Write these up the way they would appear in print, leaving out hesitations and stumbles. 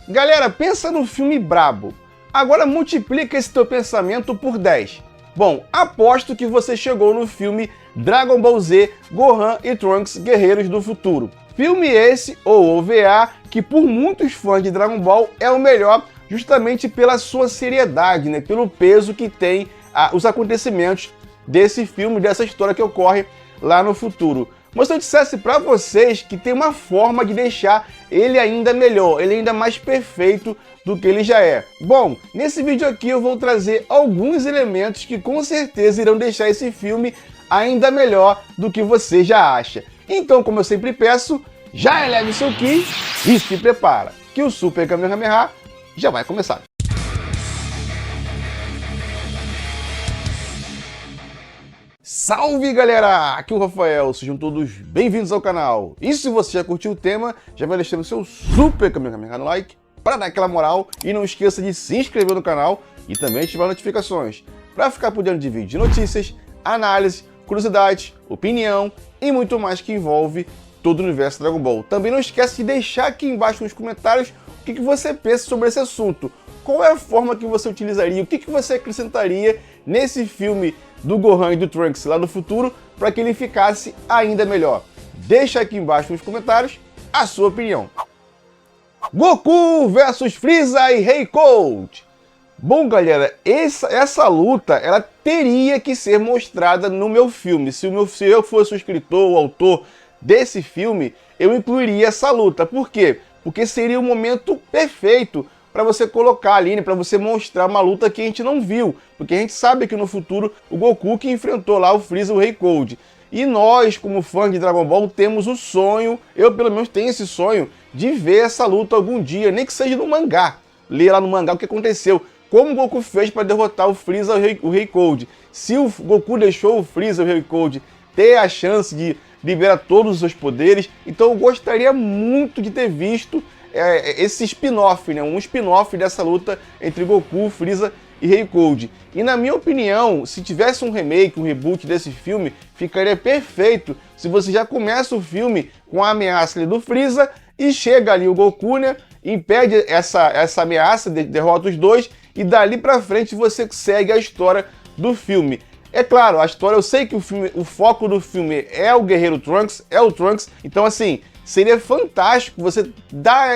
Galera, pensa no filme brabo. Agora multiplica esse teu pensamento por 10. Bom, aposto que você chegou no filme Dragon Ball Z, Gohan e Trunks Guerreiros do Futuro. Filme esse, ou OVA, que por muitos fãs de Dragon Ball é o melhor justamente pela sua seriedade, né? Pelo peso que tem os acontecimentos desse filme, dessa história que ocorre lá no futuro. Mas se eu dissesse para vocês que tem uma forma de deixar ele ainda melhor, ele ainda mais perfeito do que ele já é. Bom, nesse vídeo aqui eu vou trazer alguns elementos que com certeza irão deixar esse filme ainda melhor do que você já acha. Então, como eu sempre peço, já eleve seu ki e se prepara, que o Super Kamehameha já vai começar. Salve galera, aqui é o Rafael, sejam todos bem-vindos ao canal. E se você já curtiu o tema, já vai deixando o seu Super Kamehameha no like para dar aquela moral e não esqueça de se inscrever no canal e também ativar notificações para ficar por dentro de vídeos de notícias, análise, curiosidades, opinião e muito mais que envolve todo o universo Dragon Ball. Também não esquece de deixar aqui embaixo nos comentários o que você pensa sobre esse assunto. Qual é a forma que você utilizaria, o que você acrescentaria nesse filme do Gohan e do Trunks lá no futuro para que ele ficasse ainda melhor. Deixa aqui embaixo nos comentários a sua opinião. Goku versus Freeza e Rei Cold. Bom galera, essa luta ela teria que ser mostrada no meu filme. Se eu fosse o escritor, o autor desse filme, eu incluiria essa luta. Por quê? Porque seria o momento perfeito para você colocar ali, né, para você mostrar uma luta que a gente não viu. Porque a gente sabe que no futuro o Goku que enfrentou lá o Freeza e o Rei Cold. E nós, como fãs de Dragon Ball, temos o sonho, eu pelo menos tenho esse sonho, de ver essa luta algum dia, nem que seja no mangá. Ler lá no mangá o que aconteceu. Como o Goku fez para derrotar o Freeza e o Rei Cold. Se o Goku deixou o Freeza e o Rei Cold ter a chance de liberar todos os seus poderes, então eu gostaria muito de ter visto esse spin-off, né? Um spin-off dessa luta entre Goku, Freeza e Rei Cold. E na minha opinião, se tivesse um remake, um reboot desse filme, ficaria perfeito se você já começa o filme com a ameaça ali do Freeza e chega ali o Goku, né? Impede essa ameaça, derrota os dois e dali pra frente você segue a história do filme. É claro, a história, eu sei que o foco do filme é o Guerreiro Trunks, é o Trunks, então assim, seria fantástico você dar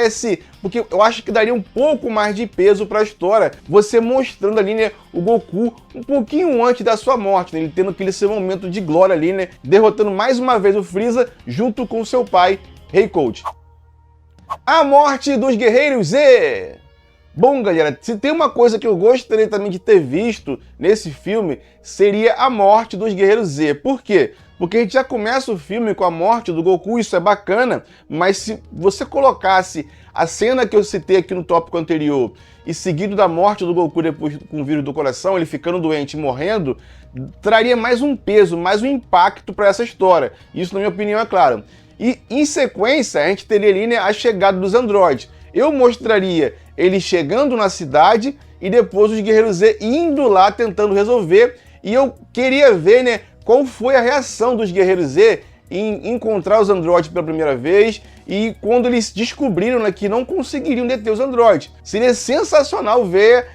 porque eu acho que daria um pouco mais de peso para a história, você mostrando ali, né, o Goku um pouquinho antes da sua morte, né, ele tendo aquele seu momento de glória ali, né, derrotando mais uma vez o Freeza junto com seu pai, Rei Cold. A morte dos Guerreiros Z! Bom, galera, se tem uma coisa que eu gostaria também de ter visto nesse filme, seria a morte dos Guerreiros Z. Por quê? Porque a gente já começa o filme com a morte do Goku, isso é bacana, mas se você colocasse a cena que eu citei aqui no tópico anterior e seguido da morte do Goku depois com o vírus do coração, ele ficando doente e morrendo, traria mais um peso, mais um impacto para essa história. Isso, na minha opinião, é claro. E, em sequência, a gente teria ali, né, a chegada dos androides. Eu mostraria ele chegando na cidade e depois os Guerreiros Z indo lá tentando resolver. E eu queria ver, né, qual foi a reação dos Guerreiros Z em encontrar os androides pela primeira vez e quando eles descobriram, né, que não conseguiriam deter os androides. Seria sensacional ver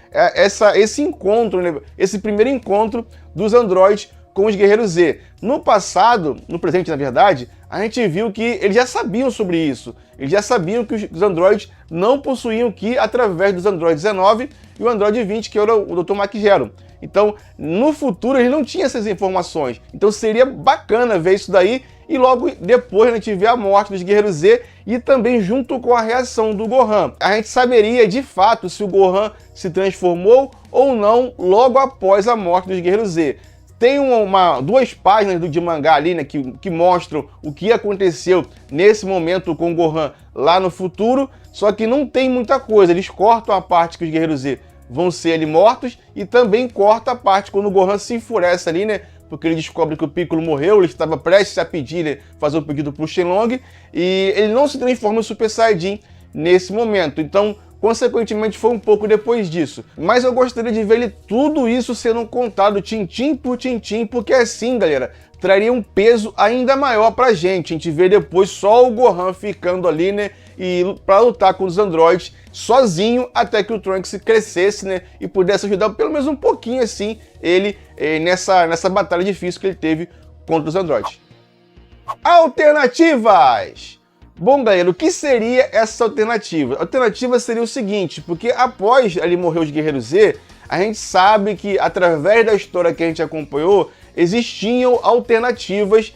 esse encontro, né, esse primeiro encontro dos androides com os Guerreiros Z. No passado, no presente na verdade, a gente viu que eles já sabiam sobre isso. Eles já sabiam que os androides não possuíam Ki através dos androides 19 e o androide 20, que era o Dr. Mark Zero. Então, no futuro, eles não tinham essas informações. Então, seria bacana ver isso daí e logo depois a gente vê a morte dos Guerreiros Z e também junto com a reação do Gohan. A gente saberia, de fato, se o Gohan se transformou ou não logo após a morte dos Guerreiros Z. Tem duas páginas de mangá ali, né, que mostram o que aconteceu nesse momento com o Gohan lá no futuro, só que não tem muita coisa. Eles cortam a parte que os Guerreiros Z vão ser ali mortos e também corta a parte quando o Gohan se enfurece ali, né, porque ele descobre que o Piccolo morreu, ele estava prestes a pedir, né, fazer um pedido pro Shenlong e ele não se transforma em Super Saiyajin nesse momento. Então, consequentemente, foi um pouco depois disso. Mas eu gostaria de ver tudo isso sendo contado tintim por tintim, porque assim, galera, traria um peso ainda maior pra gente. A gente vê depois só o Gohan ficando ali, né, e para lutar com os androides sozinho até que o Trunks crescesse, né, e pudesse ajudar pelo menos um pouquinho assim ele nessa batalha difícil que ele teve contra os androides. Alternativas! Bom, galera, o que seria essa alternativa? A alternativa seria o seguinte, porque após ele morrer os Guerreiros Z, a gente sabe que através da história que a gente acompanhou, existiam alternativas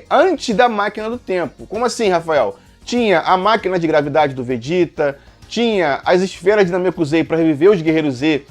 antes da máquina do tempo. Como assim, Rafael? Tinha a máquina de gravidade do Vegeta, tinha as esferas de Namekusei para reviver os Guerreiros Z,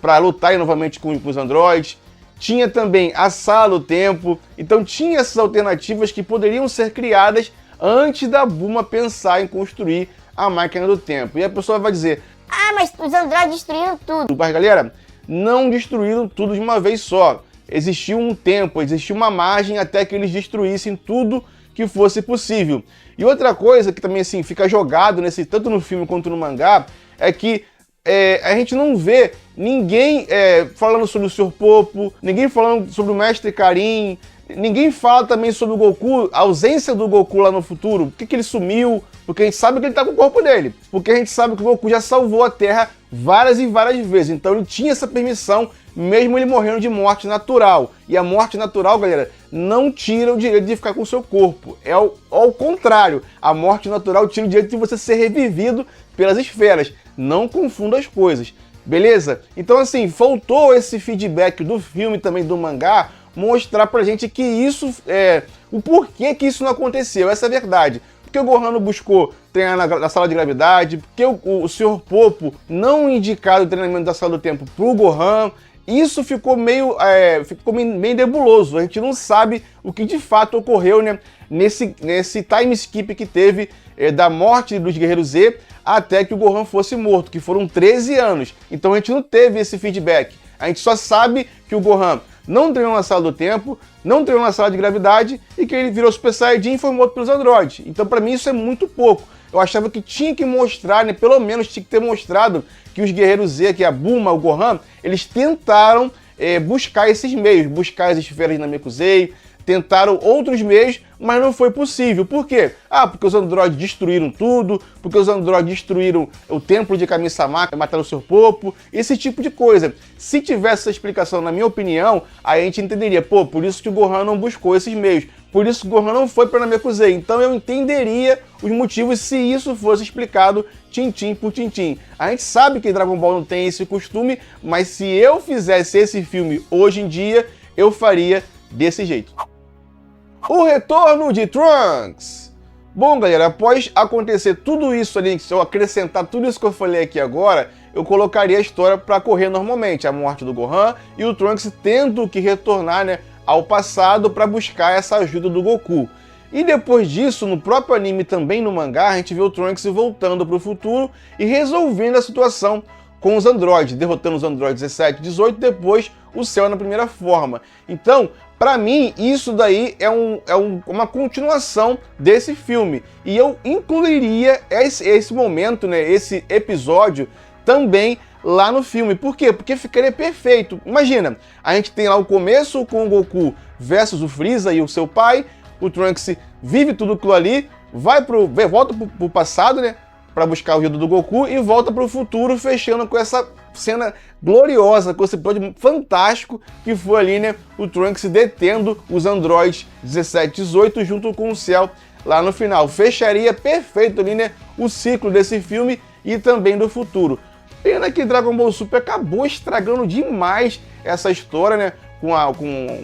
para lutar novamente com os androides, tinha também a Sala do Tempo, então tinha essas alternativas que poderiam ser criadas antes da Bulma pensar em construir a máquina do tempo. E a pessoa vai dizer, ah, mas os androides destruíram tudo. Mas galera, não destruíram tudo de uma vez só. Existiu um tempo, existiu uma margem até que eles destruíssem tudo que fosse possível. E outra coisa que também assim fica jogado tanto no filme quanto no mangá, é que a gente não vê ninguém falando sobre o Sr. Popo, ninguém falando sobre o Mestre Karin, ninguém fala também sobre o Goku, a ausência do Goku lá no futuro, por que ele sumiu, porque a gente sabe que ele tá com o corpo dele, porque a gente sabe que o Goku já salvou a Terra várias e várias vezes, então ele tinha essa permissão, mesmo ele morrendo de morte natural. E a morte natural, galera, não tira o direito de ficar com o seu corpo, é ao contrário, a morte natural tira o direito de você ser revivido pelas esferas, não confunda as coisas, beleza? Então assim, faltou esse feedback do filme também do mangá, mostrar pra gente que isso o porquê que isso não aconteceu, essa é a verdade. Porque o Gohan não buscou treinar na sala de gravidade, porque o Sr. Popo não indicaram o treinamento da sala do tempo pro Gohan. Isso ficou meio nebuloso, a gente não sabe o que de fato ocorreu, né, nesse time skip que teve da morte dos Guerreiros Z até que o Gohan fosse morto, que foram 13 anos. Então a gente não teve esse feedback, a gente só sabe que o Gohan não treinou na sala do tempo, não treinou na sala de gravidade e que ele virou Super Saiyajin e foi morto pelos androides. Então pra mim isso é muito pouco. Eu achava que tinha que mostrar, né, pelo menos tinha que ter mostrado que os Guerreiros Z, que é a Bulma, o Gohan, eles tentaram buscar esses meios, buscar as esferas de Namekusei, tentaram outros meios, mas não foi possível. Por quê? Ah, porque os androides destruíram tudo, porque os androides destruíram o templo de Kami-sama, mataram o Sr. Popo, esse tipo de coisa. Se tivesse essa explicação, na minha opinião, aí a gente entenderia, pô, por isso que o Gohan não buscou esses meios, por isso que o Gohan não foi para Namekusei. Então eu entenderia os motivos se isso fosse explicado tintim por tintim. A gente sabe que Dragon Ball não tem esse costume, mas se eu fizesse esse filme hoje em dia, eu faria desse jeito. O retorno de Trunks. Bom, galera, após acontecer tudo isso ali, se eu acrescentar tudo isso que eu falei aqui agora, eu colocaria a história para correr normalmente, a morte do Gohan e o Trunks tendo que retornar, né, ao passado para buscar essa ajuda do Goku. E depois disso, no próprio anime também no mangá, a gente vê o Trunks voltando para o futuro e resolvendo a situação com os androides, derrotando os androides 17 e 18, depois o Cell na primeira forma. Então, pra mim, isso daí é uma continuação desse filme. E eu incluiria esse momento, né, esse episódio, também lá no filme. Por quê? Porque ficaria perfeito. Imagina, a gente tem lá o começo com o Goku versus o Freeza e o seu pai, o Trunks vive tudo aquilo ali, volta pro passado, né, para buscar o ajuda do Goku e volta para o futuro, fechando com essa cena gloriosa, com esse episódio fantástico que foi ali, né, o Trunks detendo os androides 17 e 18 junto com o Cell lá no final. Fecharia perfeito ali, né, o ciclo desse filme e também do futuro. Pena que Dragon Ball Super acabou estragando demais essa história, né, com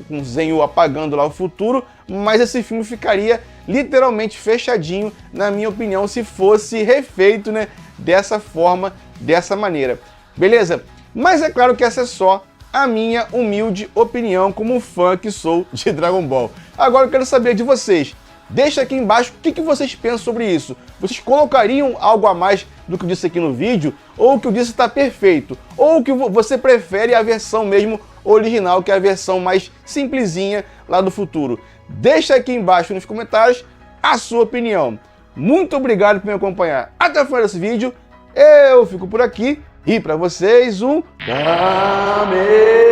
o Zenyu apagando lá o futuro, mas esse filme ficaria literalmente fechadinho, na minha opinião, se fosse refeito, né, dessa forma, dessa maneira. Beleza? Mas é claro que essa é só a minha humilde opinião como fã que sou de Dragon Ball. Agora eu quero saber de vocês. Deixa aqui embaixo o que vocês pensam sobre isso. Vocês colocariam algo a mais do que eu disse aqui no vídeo? Ou o que eu disse está perfeito? Ou que você prefere a versão mesmo original, que é a versão mais simplesinha lá do futuro? Deixa aqui embaixo nos comentários a sua opinião. Muito obrigado por me acompanhar até o final desse vídeo. Eu fico por aqui e para vocês um... Amém!